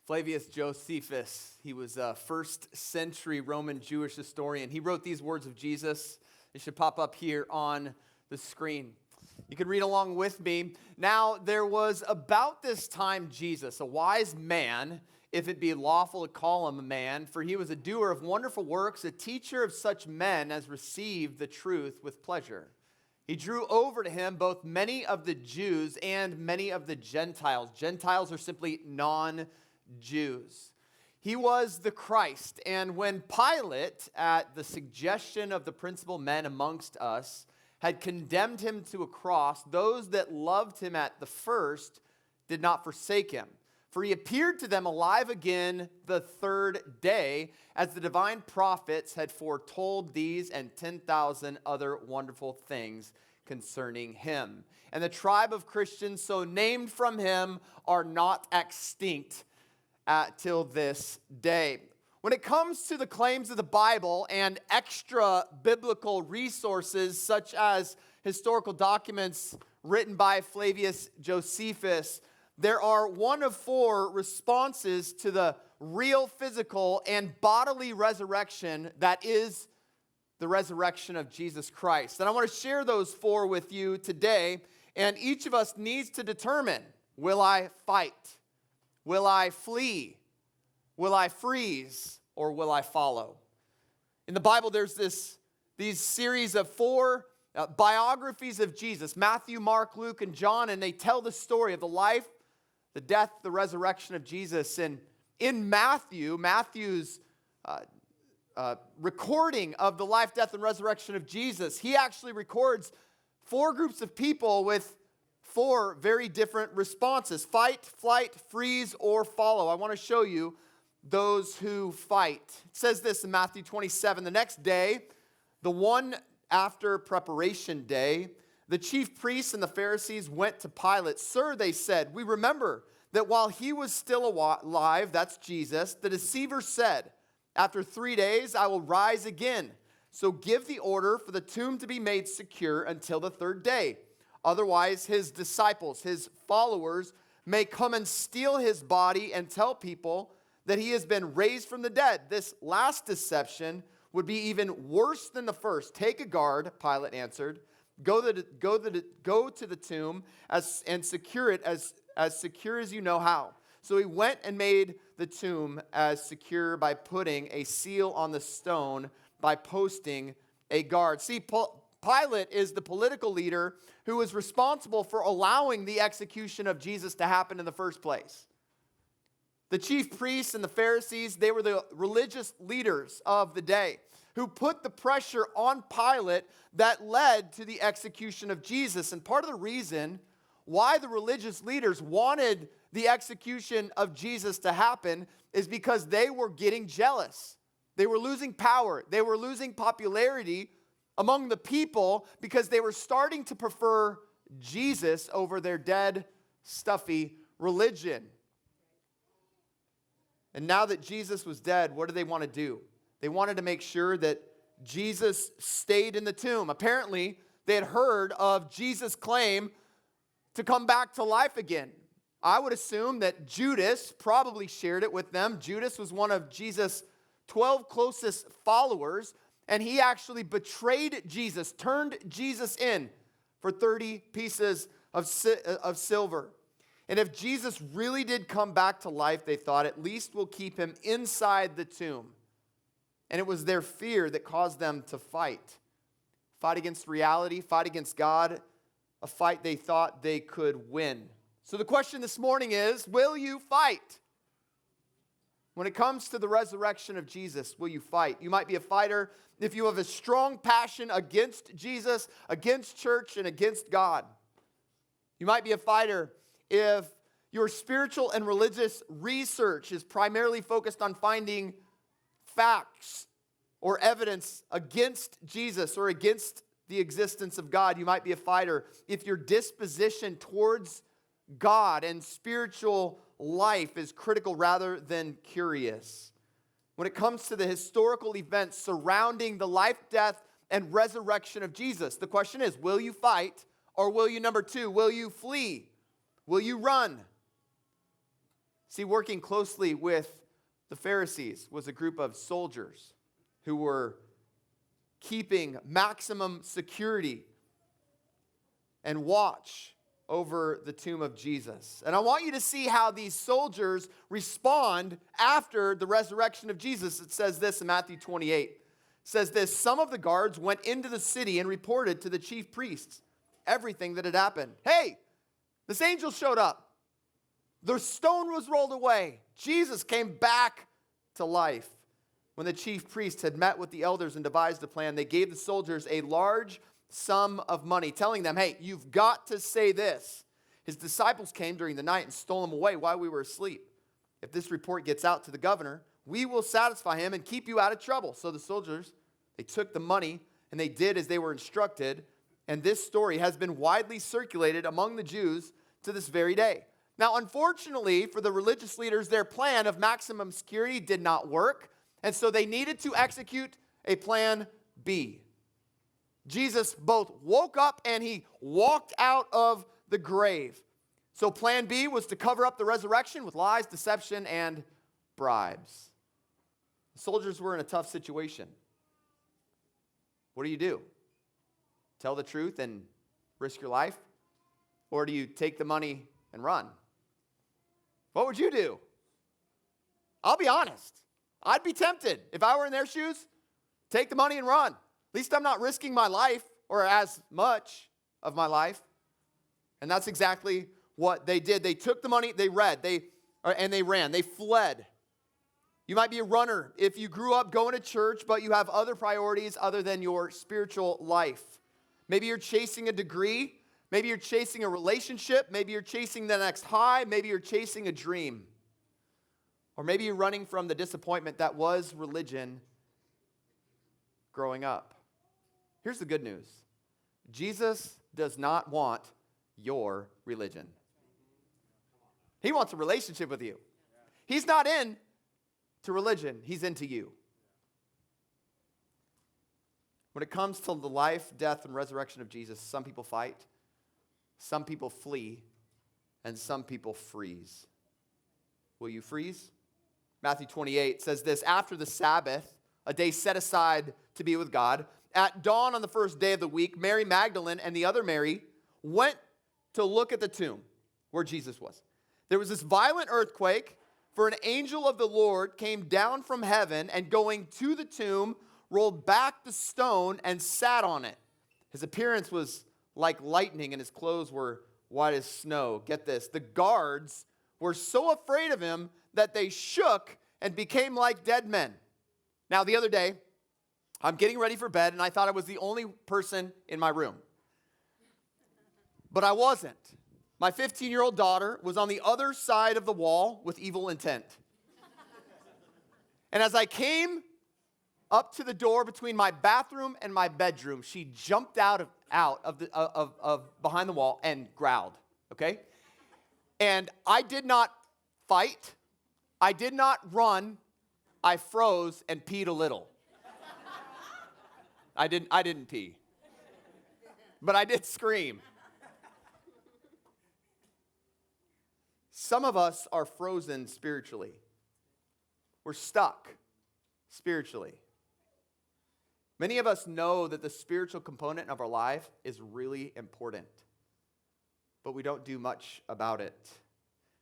Flavius Josephus, he was a first century Roman Jewish historian. He wrote these words of Jesus. It should pop up here on the screen. You can read along with me. Now, there was about this time Jesus, a wise man, if it be lawful to call him a man, for he was a doer of wonderful works, a teacher of such men as received the truth with pleasure. He drew over to him both many of the Jews and many of the Gentiles. Gentiles are simply non-Jews. He was the Christ, and when Pilate, at the suggestion of the principal men amongst us, had condemned him to a cross, those that loved him at the first did not forsake him. For he appeared to them alive again the third day, as the divine prophets had foretold these and 10,000 other wonderful things concerning him. And the tribe of Christians so named from him are not extinct till this day. When it comes to the claims of the Bible and extra biblical resources such as historical documents written by Flavius Josephus, there are one of four responses to the real physical and bodily resurrection that is the resurrection of Jesus Christ. And I want to share those four with you today, and each of us needs to determine, will I fight? Will I flee? Will I freeze? Or will I follow? In the Bible, there's these series of four biographies of Jesus, Matthew, Mark, Luke, and John, and they tell the story of the life, the death, the resurrection of Jesus. And in Matthew's recording of the life, death, and resurrection of Jesus, he actually records four groups of people with four very different responses: fight, flight, freeze, or follow. I want to show you those who fight. It says this in Matthew 27, the next day, the one after preparation day, the chief priests and the Pharisees went to Pilate. Sir, they said, we remember that while he was still alive, that's Jesus, the deceiver said, after 3 days I will rise again. So give the order for the tomb to be made secure until the third day. Otherwise, his disciples, his followers, may come and steal his body and tell people that he has been raised from the dead. This last deception would be even worse than the first. Take a guard, Pilate answered. Go to the tomb and secure it as secure as you know how. So he went and made the tomb as secure by putting a seal on the stone, by posting a guard. See, Pilate is the political leader who was responsible for allowing the execution of Jesus to happen in the first place. The chief priests and the Pharisees, they were the religious leaders of the day who put the pressure on Pilate that led to the execution of Jesus. And part of the reason why the religious leaders wanted the execution of Jesus to happen is because they were getting jealous. They were losing power. They were losing popularity among the people because they were starting to prefer Jesus over their dead, stuffy religion. And now that Jesus was dead, what did they want to do? They wanted to make sure that Jesus stayed in the tomb. Apparently, they had heard of Jesus' claim to come back to life again. I would assume that Judas probably shared it with them. Judas was one of Jesus' 12 closest followers, and he actually betrayed Jesus, turned Jesus in for 30 pieces of silver. And if Jesus really did come back to life, they thought, at least we'll keep him inside the tomb. And it was their fear that caused them to fight. Fight against reality, fight against God, a fight they thought they could win. So the question this morning is, will you fight? When it comes to the resurrection of Jesus, will you fight? You might be a fighter if you have a strong passion against Jesus, against church, and against God. You might be a fighter if your spiritual and religious research is primarily focused on finding facts or evidence against Jesus or against the existence of God. You might be a fighter if your disposition towards God and spiritual life is critical rather than curious. When it comes to the historical events surrounding the life, death, and resurrection of Jesus, the question is, will you fight, or will you, number two, will you flee? Will you run? See, working closely with the Pharisees was a group of soldiers who were keeping maximum security and watch over the tomb of Jesus. And I want you to see how these soldiers respond after the resurrection of Jesus. It says this in Matthew 28. It says this, some of the guards went into the city and reported to the chief priests everything that had happened. Hey, this angel showed up. The stone was rolled away. Jesus came back to life. When the chief priests had met with the elders and devised a plan, they gave the soldiers a large sum of money, telling them, hey, you've got to say this. His disciples came during the night and stole him away while we were asleep. If this report gets out to the governor, we will satisfy him and keep you out of trouble. So the soldiers, they took the money and they did as they were instructed. And this story has been widely circulated among the Jews to this very day. Now, unfortunately for the religious leaders, their plan of maximum security did not work. And so they needed to execute a plan B. Jesus both woke up and he walked out of the grave. So plan B was to cover up the resurrection with lies, deception, and bribes. The soldiers were in a tough situation. What do? Tell the truth and risk your life? Or do you take the money and run? What would you do? I'll be honest. I'd be tempted. If I were in their shoes, take the money and run. At least I'm not risking my life or as much of my life. And that's exactly what they did. They took the money, they ran. They fled. You might be a runner if you grew up going to church, but you have other priorities other than your spiritual life. Maybe you're chasing a degree. Maybe you're chasing a relationship. Maybe you're chasing the next high. Maybe you're chasing a dream. Or maybe you're running from the disappointment that was religion growing up. Here's the good news. Jesus does not want your religion. He wants a relationship with you. He's not into religion. He's into you. When it comes to the life, death, and resurrection of Jesus, some people fight, some people flee, and some people freeze. Will you freeze? Matthew 28 says this, after the Sabbath, a day set aside to be with God, at dawn on the first day of the week, Mary Magdalene and the other Mary went to look at the tomb where Jesus was. There was this violent earthquake, for an angel of the Lord came down from heaven and going to the tomb, rolled back the stone and sat on it. His appearance was like lightning and his clothes were white as snow. Get this, the guards were so afraid of him that they shook and became like dead men. Now, the other day, I'm getting ready for bed, and I thought I was the only person in my room. But I wasn't. My 15-year-old daughter was on the other side of the wall with evil intent. And as I came up to the door between my bathroom and my bedroom, she jumped out of behind the wall and growled, okay? And I did not fight. I did not run. I froze and peed a little. I didn't pee. But I did scream. Some of us are frozen spiritually. We're stuck spiritually. Many of us know that the spiritual component of our life is really important, but we don't do much about it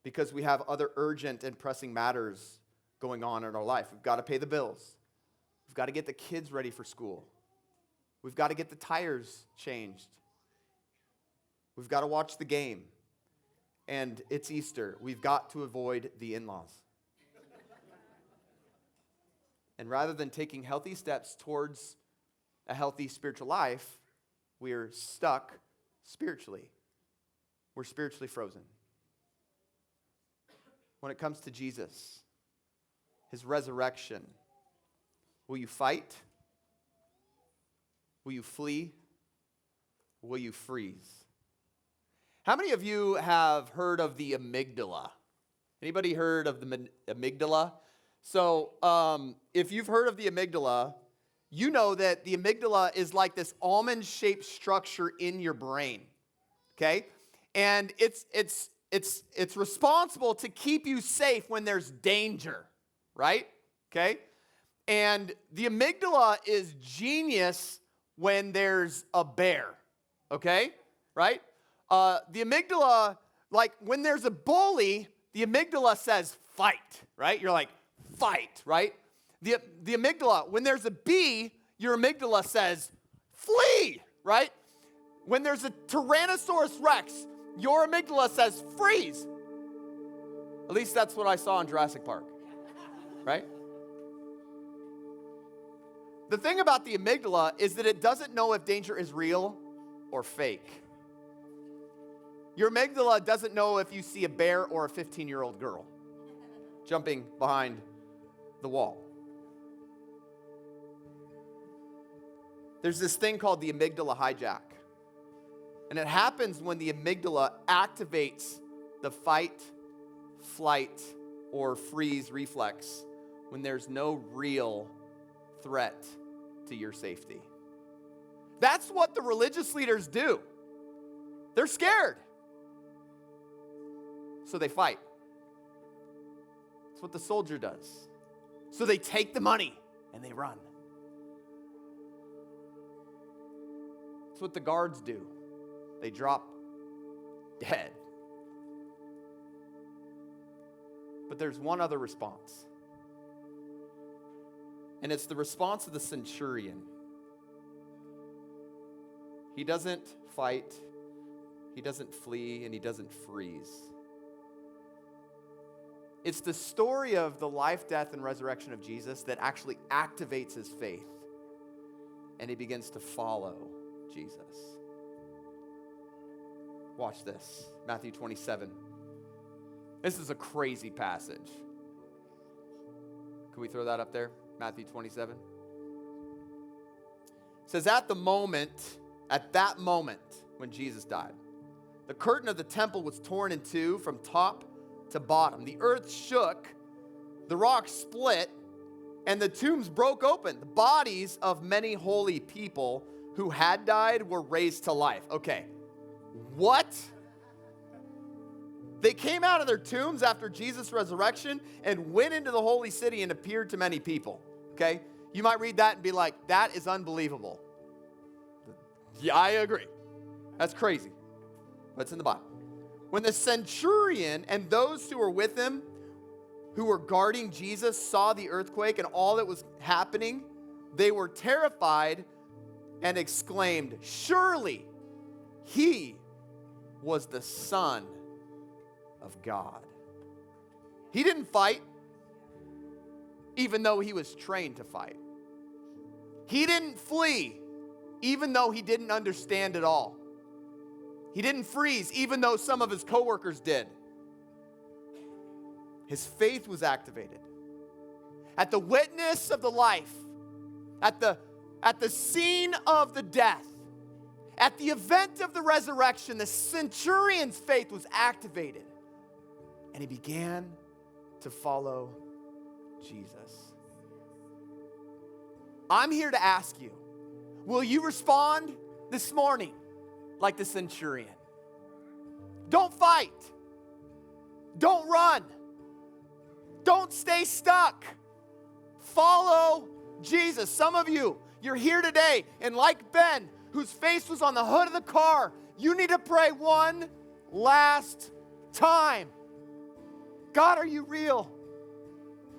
because we have other urgent and pressing matters going on in our life. We've got to pay the bills. We've got to get the kids ready for school. We've got to get the tires changed. We've got to watch the game. And it's Easter. We've got to avoid the in-laws. And rather than taking healthy steps towards a healthy spiritual life, we're stuck spiritually. We're spiritually frozen. When it comes to Jesus, his resurrection, will you fight? Will you flee? Will you freeze? How many of you have heard of the amygdala? Anybody heard of the amygdala? So if you've heard of the amygdala, you know that the amygdala is like this almond-shaped structure in your brain, okay? And it's it's responsible to keep you safe when there's danger, right? Okay? And the amygdala is genius when there's a bear, okay? Right? The amygdala, like when there's a bully, the amygdala says fight, right? You're like, fight, right? The amygdala, when there's a bee, your amygdala says flee, right? When there's a Tyrannosaurus Rex, your amygdala says freeze. At least that's what I saw in Jurassic Park, right? The thing about the amygdala is that it doesn't know if danger is real or fake. Your amygdala doesn't know if you see a bear or a 15-year-old girl jumping behind the wall. There's this thing called the amygdala hijack. And it happens when the amygdala activates the fight, flight, or freeze reflex when there's no real threat to your safety. That's what the religious leaders do. They're scared. So they fight. That's what the soldier does. So they take the money and they run. That's what the guards do. They drop dead. But there's one other response. And it's the response of the centurion. He doesn't fight, he doesn't flee, and he doesn't freeze. It's the story of the life, death, and resurrection of Jesus that actually activates his faith. And he begins to follow Jesus. Watch this, Matthew 27. This is a crazy passage. Can we throw that up there? Matthew 27. It says, at that moment when Jesus died, the curtain of the temple was torn in two from top to bottom. The earth shook, the rocks split, and the tombs broke open. The bodies of many holy people who had died were raised to life. Okay, what? They came out of their tombs after Jesus' resurrection and went into the holy city and appeared to many people. Okay? You might read that and be like, that is unbelievable. Yeah, I agree. That's crazy. But it's in the Bible. When the centurion and those who were with him, who were guarding Jesus, saw the earthquake and all that was happening, they were terrified and exclaimed, surely he was the Son of God. He didn't fight, even though he was trained to fight. He didn't flee, even though he didn't understand it all. He didn't freeze, even though some of his coworkers did. His faith was activated. At the witness of the life, at the scene of the death, at the event of the resurrection, the centurion's faith was activated. And he began to follow Jesus. I'm here to ask you, will you respond this morning like the centurion? Don't fight. Don't run. Don't stay stuck. Follow Jesus. Some of you, you're here today, and like Ben, whose face was on the hood of the car, you need to pray one last time. God, are you real?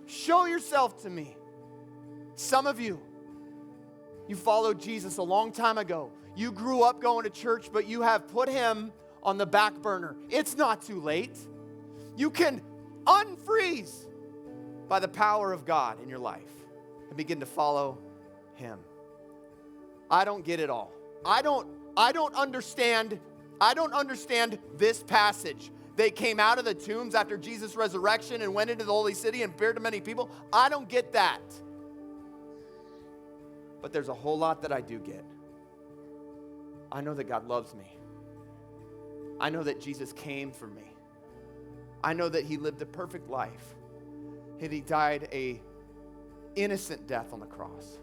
Show yourself to me. Some of you, you followed Jesus a long time ago. You grew up going to church, but you have put him on the back burner. It's not too late. You can unfreeze by the power of God in your life and begin to follow him. I don't get it all. I don't understand this passage. They came out of the tombs after Jesus' resurrection and went into the holy city and appeared to many people. I don't get that. But there's a whole lot that I do get. I know that God loves me. I know that Jesus came for me. I know that he lived a perfect life. And he died a innocent death on the cross.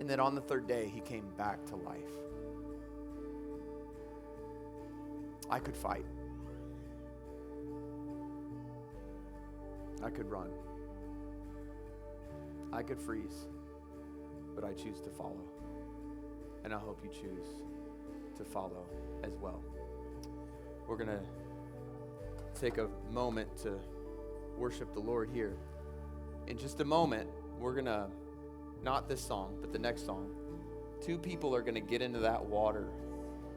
And that on the third day, he came back to life. I could fight. I could run. I could freeze, but I choose to follow. And I hope you choose to follow as well. We're going to take a moment to worship the Lord here. In just a moment, we're going to, not this song, but the next song, 2 people are going to get into that water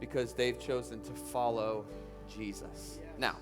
because they've chosen to follow Jesus. Now,